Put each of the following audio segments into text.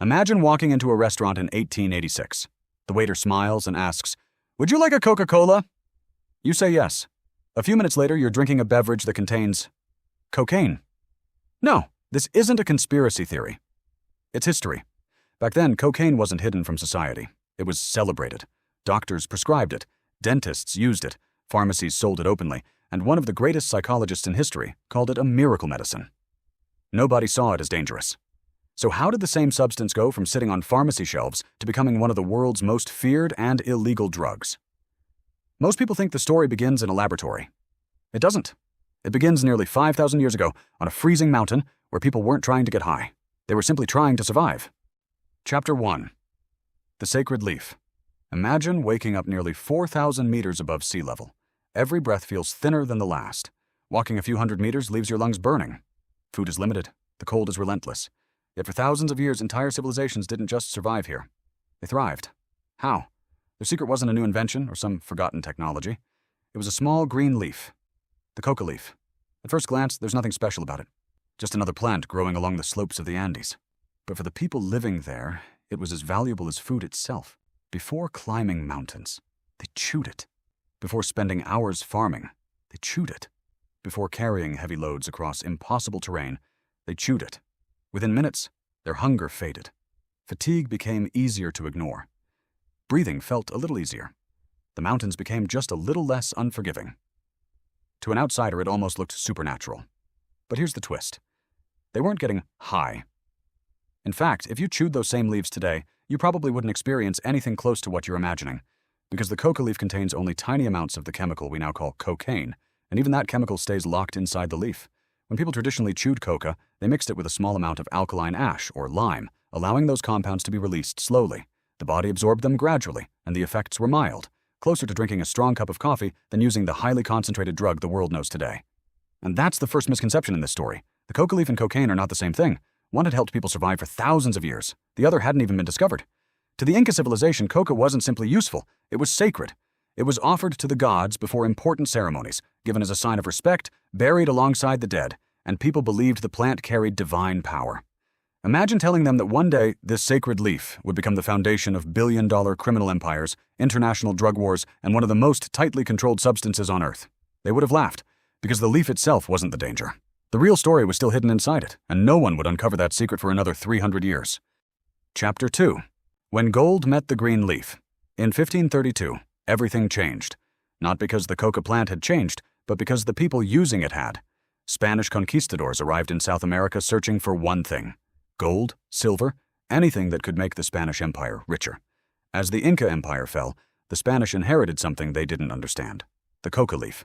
Imagine walking into a restaurant in 1886. The waiter smiles and asks, "Would you like a Coca-Cola?" You say yes. A few minutes later, you're drinking a beverage that contains cocaine. No, this isn't a conspiracy theory. It's history. Back then, cocaine wasn't hidden from society. It was celebrated. Doctors prescribed it. Dentists used it. Pharmacies sold it openly. And one of the greatest psychologists in history called it a miracle medicine. Nobody saw it as dangerous. So how did the same substance go from sitting on pharmacy shelves to becoming one of the world's most feared and illegal drugs? Most people think the story begins in a laboratory. It doesn't. It begins nearly 5,000 years ago on a freezing mountain where people weren't trying to get high. They were simply trying to survive. Chapter 1. The Sacred Leaf. Imagine waking up nearly 4,000 meters above sea level. Every breath feels thinner than the last. Walking a few hundred meters leaves your lungs burning. Food is limited. The cold is relentless. Yet for thousands of years, entire civilizations didn't just survive here. They thrived. How? Their secret wasn't a new invention or some forgotten technology. It was a small green leaf. The coca leaf. At first glance, there's nothing special about it. Just another plant growing along the slopes of the Andes. But for the people living there, it was as valuable as food itself. Before climbing mountains, they chewed it. Before spending hours farming, they chewed it. Before carrying heavy loads across impossible terrain, they chewed it. Within minutes, their hunger faded. Fatigue became easier to ignore. Breathing felt a little easier. The mountains became just a little less unforgiving. To an outsider, it almost looked supernatural. But here's the twist. They weren't getting high. In fact, if you chewed those same leaves today, you probably wouldn't experience anything close to what you're imagining, because the coca leaf contains only tiny amounts of the chemical we now call cocaine, and even that chemical stays locked inside the leaf. When people traditionally chewed coca, they mixed it with a small amount of alkaline ash, or lime, allowing those compounds to be released slowly. The body absorbed them gradually, and the effects were mild, closer to drinking a strong cup of coffee than using the highly concentrated drug the world knows today. And that's the first misconception in this story. The coca leaf and cocaine are not the same thing. One had helped people survive for thousands of years. The other hadn't even been discovered. To the Inca civilization, coca wasn't simply useful. It was sacred. It was offered to the gods before important ceremonies, given as a sign of respect, buried alongside the dead, and people believed the plant carried divine power. Imagine telling them that one day, this sacred leaf would become the foundation of billion-dollar criminal empires, international drug wars, and one of the most tightly controlled substances on Earth. They would have laughed, because the leaf itself wasn't the danger. The real story was still hidden inside it, and no one would uncover that secret for another 300 years. Chapter 2. When gold met the green leaf. In 1532, everything changed. Not because the coca plant had changed, but because the people using it had. Spanish conquistadors arrived in South America searching for one thing: gold, silver, anything that could make the Spanish Empire richer. As the Inca Empire fell, the Spanish inherited something they didn't understand: the coca leaf.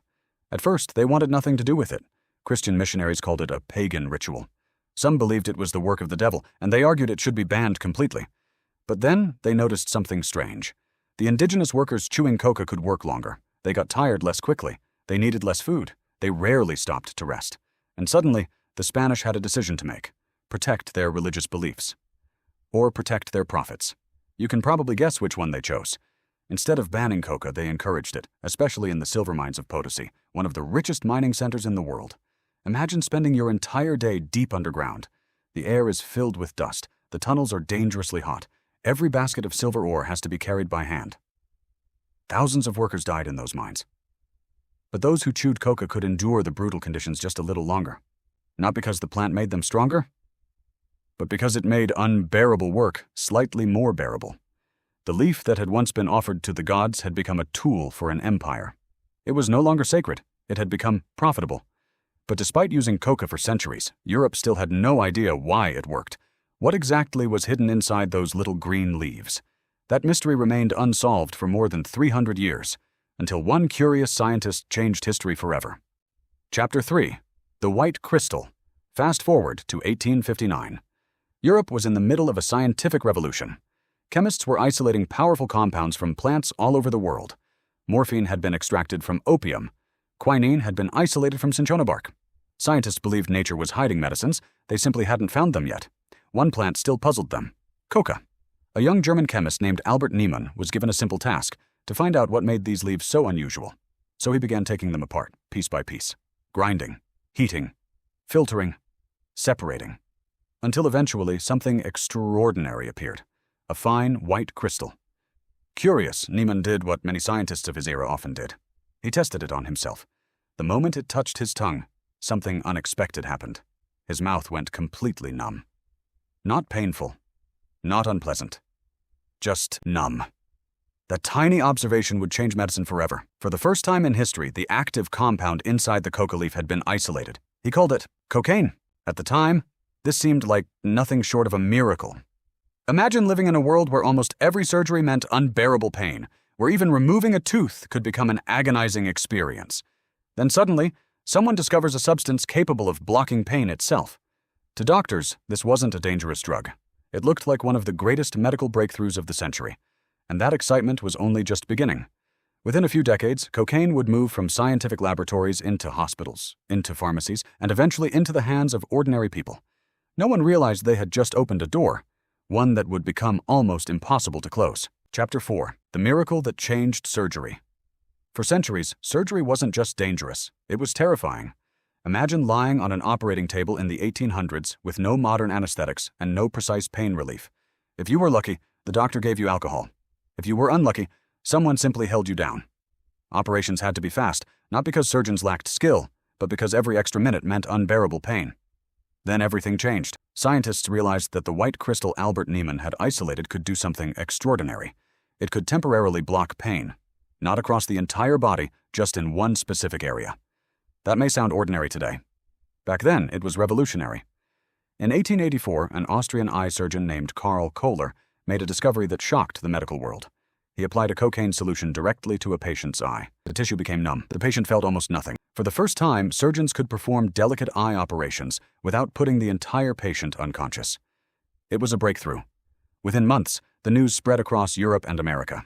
At first, they wanted nothing to do with it. Christian missionaries called it a pagan ritual. Some believed it was the work of the devil, and they argued it should be banned completely. But then they noticed something strange. The indigenous workers chewing coca could work longer. They got tired less quickly. They needed less food. They rarely stopped to rest. And suddenly, the Spanish had a decision to make: protect their religious beliefs, or protect their profits. You can probably guess which one they chose. Instead of banning coca, they encouraged it, especially in the silver mines of Potosi, one of the richest mining centers in the world. Imagine spending your entire day deep underground. The air is filled with dust. The tunnels are dangerously hot. Every basket of silver ore has to be carried by hand. Thousands of workers died in those mines. But those who chewed coca could endure the brutal conditions just a little longer. Not because the plant made them stronger, but because it made unbearable work slightly more bearable. The leaf that had once been offered to the gods had become a tool for an empire. It was no longer sacred. It had become profitable. But despite using coca for centuries, Europe still had no idea why it worked. What exactly was hidden inside those little green leaves? That mystery remained unsolved for more than 300 years, until one curious scientist changed history forever. Chapter 3. The White Crystal. Fast forward to 1859. Europe was in the middle of a scientific revolution. Chemists were isolating powerful compounds from plants all over the world. Morphine had been extracted from opium. Quinine had been isolated from cinchona bark. Scientists believed nature was hiding medicines. They simply hadn't found them yet. One plant still puzzled them: coca. A young German chemist named Albert Niemann was given a simple task: to find out what made these leaves so unusual. So he began taking them apart, piece by piece, grinding, heating, filtering, separating. until eventually something extraordinary appeared, a fine white crystal. Curious, Niemann did what many scientists of his era often did. He tested it on himself. The moment it touched his tongue, something unexpected happened. His mouth went completely numb. Not painful, not unpleasant, just numb. That tiny observation would change medicine forever. For the first time in history, the active compound inside the coca leaf had been isolated. He called it cocaine. At the time, this seemed like nothing short of a miracle. Imagine living in a world where almost every surgery meant unbearable pain, where even removing a tooth could become an agonizing experience. Then suddenly, someone discovers a substance capable of blocking pain itself. To doctors, this wasn't a dangerous drug. It looked like one of the greatest medical breakthroughs of the century. And that excitement was only just beginning. Within a few decades, cocaine would move from scientific laboratories into hospitals, into pharmacies, and eventually into the hands of ordinary people. No one realized they had just opened a door, one that would become almost impossible to close. Chapter 4. The Miracle That Changed Surgery. For centuries, surgery wasn't just dangerous, it was terrifying. Imagine lying on an operating table in the 1800s with no modern anesthetics and no precise pain relief. If you were lucky, the doctor gave you alcohol. If you were unlucky, someone simply held you down. Operations had to be fast, not because surgeons lacked skill, but because every extra minute meant unbearable pain. Then everything changed. Scientists realized that the white crystal Albert Niemann had isolated could do something extraordinary. It could temporarily block pain, not across the entire body, just in one specific area. That may sound ordinary today. Back then, it was revolutionary. In 1884, an Austrian eye surgeon named Karl Kohler made a discovery that shocked the medical world. He applied a cocaine solution directly to a patient's eye. The tissue became numb. The patient felt almost nothing. For the first time, surgeons could perform delicate eye operations without putting the entire patient unconscious. It was a breakthrough. Within months, the news spread across Europe and America.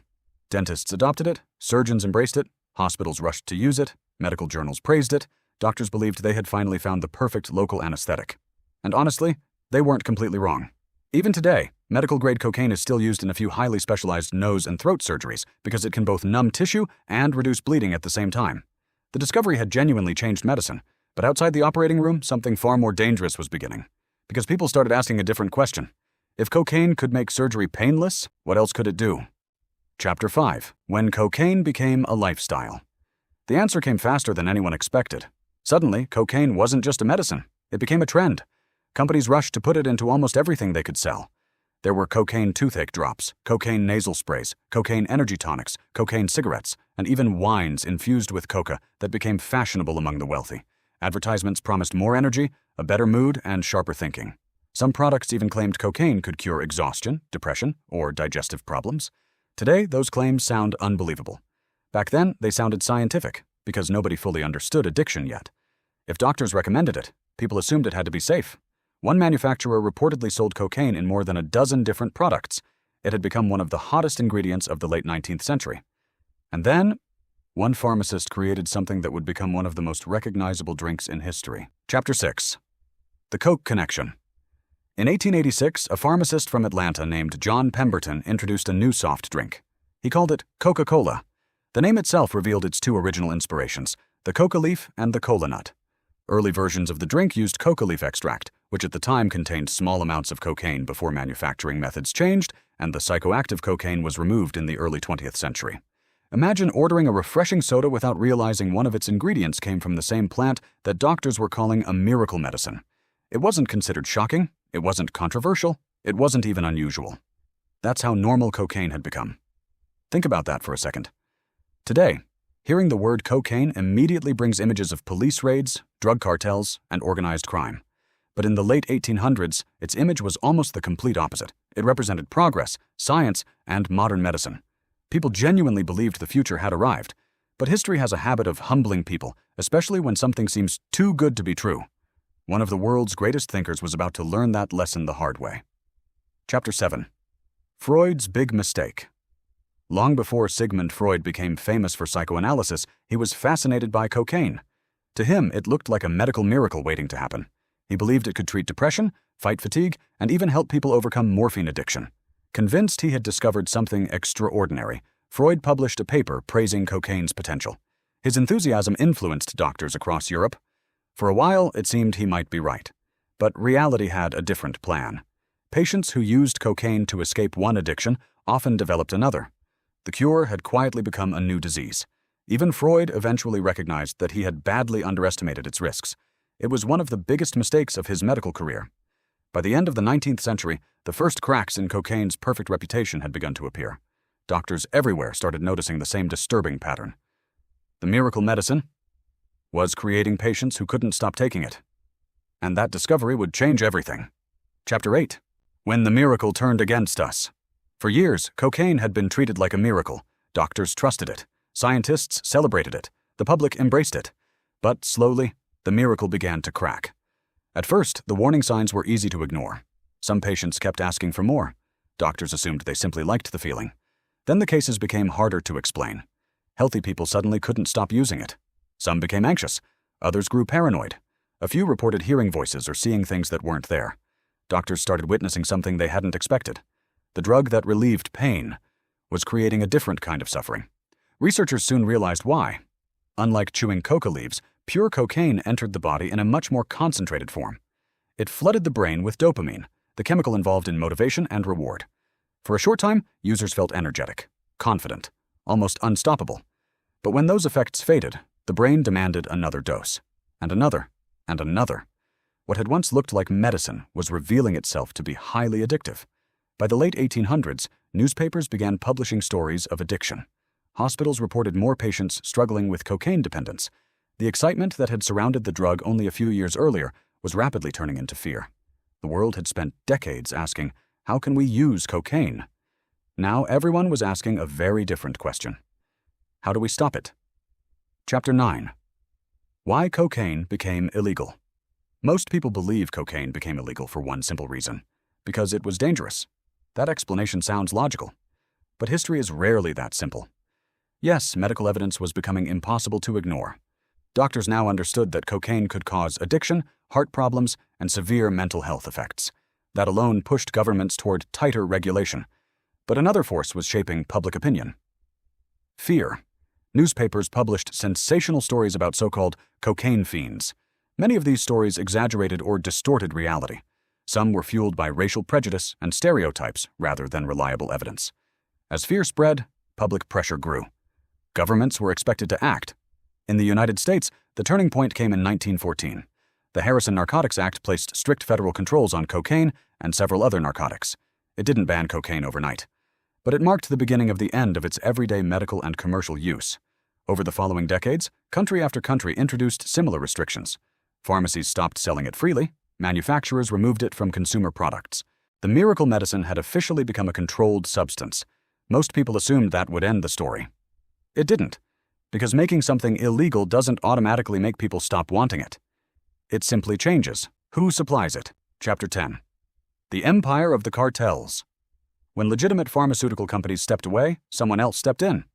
Dentists adopted it, surgeons embraced it, hospitals rushed to use it, medical journals praised it, doctors believed they had finally found the perfect local anesthetic. And honestly, they weren't completely wrong. Even today, medical-grade cocaine is still used in a few highly specialized nose and throat surgeries because it can both numb tissue and reduce bleeding at the same time. The discovery had genuinely changed medicine, but outside the operating room, something far more dangerous was beginning. Because people started asking a different question. If cocaine could make surgery painless, what else could it do? Chapter 5. When Cocaine Became a Lifestyle. The answer came faster than anyone expected. Suddenly, cocaine wasn't just a medicine. It became a trend. Companies rushed to put it into almost everything they could sell. There were cocaine toothache drops, cocaine nasal sprays, cocaine energy tonics, cocaine cigarettes, and even wines infused with coca that became fashionable among the wealthy. Advertisements promised more energy, a better mood, and sharper thinking. Some products even claimed cocaine could cure exhaustion, depression, or digestive problems. Today, those claims sound unbelievable. Back then, they sounded scientific, because nobody fully understood addiction yet. If doctors recommended it, people assumed it had to be safe. One manufacturer reportedly sold cocaine in more than a dozen different products. It had become one of the hottest ingredients of the late 19th century. And then, one pharmacist created something that would become one of the most recognizable drinks in history. Chapter 6. The Coke Connection. In 1886, a pharmacist from Atlanta named John Pemberton introduced a new soft drink. He called it Coca-Cola. The name itself revealed its two original inspirations, the coca leaf and the cola nut. Early versions of the drink used coca leaf extract, which at the time contained small amounts of cocaine before manufacturing methods changed and the psychoactive cocaine was removed in the early 20th century. Imagine ordering a refreshing soda without realizing one of its ingredients came from the same plant that doctors were calling a miracle medicine. It wasn't considered shocking, it wasn't controversial, it wasn't even unusual. That's how normal cocaine had become. Think about that for a second. Today, hearing the word cocaine immediately brings images of police raids, drug cartels, and organized crime. But in the late 1800s, its image was almost the complete opposite. It represented progress, science, and modern medicine. People genuinely believed the future had arrived. But history has a habit of humbling people, especially when something seems too good to be true. One of the world's greatest thinkers was about to learn that lesson the hard way. Chapter 7. Freud's Big Mistake. Long before Sigmund Freud became famous for psychoanalysis, he was fascinated by cocaine. To him, it looked like a medical miracle waiting to happen. He believed it could treat depression, fight fatigue, and even help people overcome morphine addiction. Convinced he had discovered something extraordinary, Freud published a paper praising cocaine's potential. His enthusiasm influenced doctors across Europe. For a while, it seemed he might be right. But reality had a different plan. Patients who used cocaine to escape one addiction often developed another. The cure had quietly become a new disease. Even Freud eventually recognized that he had badly underestimated its risks. It was one of the biggest mistakes of his medical career. By the end of the 19th century, the first cracks in cocaine's perfect reputation had begun to appear. Doctors everywhere started noticing the same disturbing pattern. The miracle medicine was creating patients who couldn't stop taking it. And that discovery would change everything. Chapter 8. When the miracle turned against us. For years, cocaine had been treated like a miracle. Doctors trusted it. Scientists celebrated it. The public embraced it. But slowly, the miracle began to crack. At first, the warning signs were easy to ignore. Some patients kept asking for more. Doctors assumed they simply liked the feeling. Then the cases became harder to explain. Healthy people suddenly couldn't stop using it. Some became anxious. Others grew paranoid. A few reported hearing voices or seeing things that weren't there. Doctors started witnessing something they hadn't expected. The drug that relieved pain was creating a different kind of suffering. Researchers soon realized why. Unlike chewing coca leaves, pure cocaine entered the body in a much more concentrated form. It flooded the brain with dopamine, the chemical involved in motivation and reward. For a short time, users felt energetic, confident, almost unstoppable. But when those effects faded, the brain demanded another dose, and another, and another. What had once looked like medicine was revealing itself to be highly addictive. By the late 1800s, newspapers began publishing stories of addiction. Hospitals reported more patients struggling with cocaine dependence. The excitement that had surrounded the drug only a few years earlier was rapidly turning into fear. The world had spent decades asking, how can we use cocaine? Now everyone was asking a very different question. How do we stop it? Chapter 9. Why cocaine became illegal. Most people believe cocaine became illegal for one simple reason: because it was dangerous. That explanation sounds logical. But history is rarely that simple. Yes, medical evidence was becoming impossible to ignore. Doctors now understood that cocaine could cause addiction, heart problems, and severe mental health effects. That alone pushed governments toward tighter regulation. But another force was shaping public opinion. Fear. Newspapers published sensational stories about so-called cocaine fiends. Many of these stories exaggerated or distorted reality. Some were fueled by racial prejudice and stereotypes rather than reliable evidence. As fear spread, public pressure grew. Governments were expected to act. In the United States, the turning point came in 1914. The Harrison Narcotics Act placed strict federal controls on cocaine and several other narcotics. It didn't ban cocaine overnight, but it marked the beginning of the end of its everyday medical and commercial use. Over the following decades, country after country introduced similar restrictions. Pharmacies stopped selling it freely. Manufacturers removed it from consumer products. The miracle medicine had officially become a controlled substance. Most people assumed that would end the story. It didn't, because making something illegal doesn't automatically make people stop wanting it. It simply changes who supplies it. Chapter 10. The Empire of the Cartels. When legitimate pharmaceutical companies stepped away, someone else stepped in.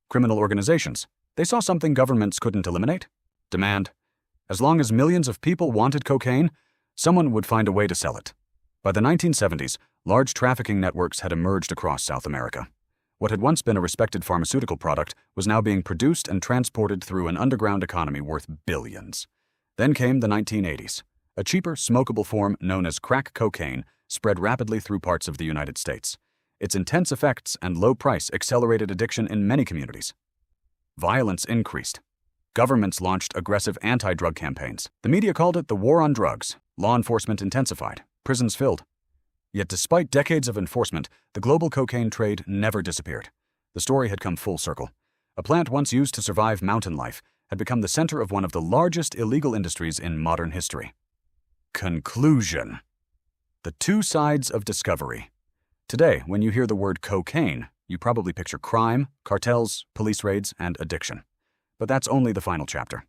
Criminal organizations. They saw something governments couldn't eliminate: demand. As long as millions of people wanted cocaine, someone would find a way to sell it. By the 1970s, large trafficking networks had emerged across South America. What had once been a respected pharmaceutical product was now being produced and transported through an underground economy worth billions. Then came the 1980s. A cheaper, smokable form known as crack cocaine spread rapidly through parts of the United States. Its intense effects and low price accelerated addiction in many communities. Violence increased. Governments launched aggressive anti-drug campaigns. The media called it the war on drugs. Law enforcement intensified. Prisons filled. Yet despite decades of enforcement, the global cocaine trade never disappeared. The story had come full circle. A plant once used to survive mountain life had become the center of one of the largest illegal industries in modern history. Conclusion. The two sides of discovery. Today, when you hear the word cocaine, you probably picture crime, cartels, police raids, and addiction. But that's only the final chapter.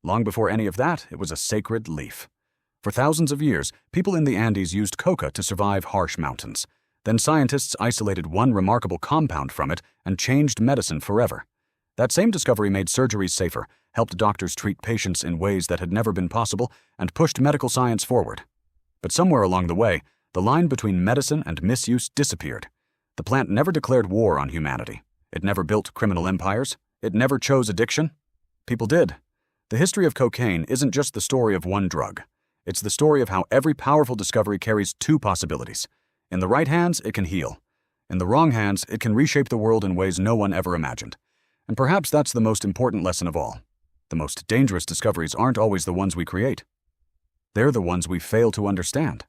Long before any of that, it was a sacred leaf. For thousands of years, people in the Andes used coca to survive harsh mountains. Then scientists isolated one remarkable compound from it and changed medicine forever. That same discovery made surgeries safer, helped doctors treat patients in ways that had never been possible, and pushed medical science forward. But somewhere along the way, the line between medicine and misuse disappeared. The plant never declared war on humanity. It never built criminal empires. It never chose addiction. People did. The history of cocaine isn't just the story of one drug. It's the story of how every powerful discovery carries two possibilities. In the right hands, it can heal. In the wrong hands, it can reshape the world in ways no one ever imagined. And perhaps that's the most important lesson of all. The most dangerous discoveries aren't always the ones we create. They're the ones we fail to understand.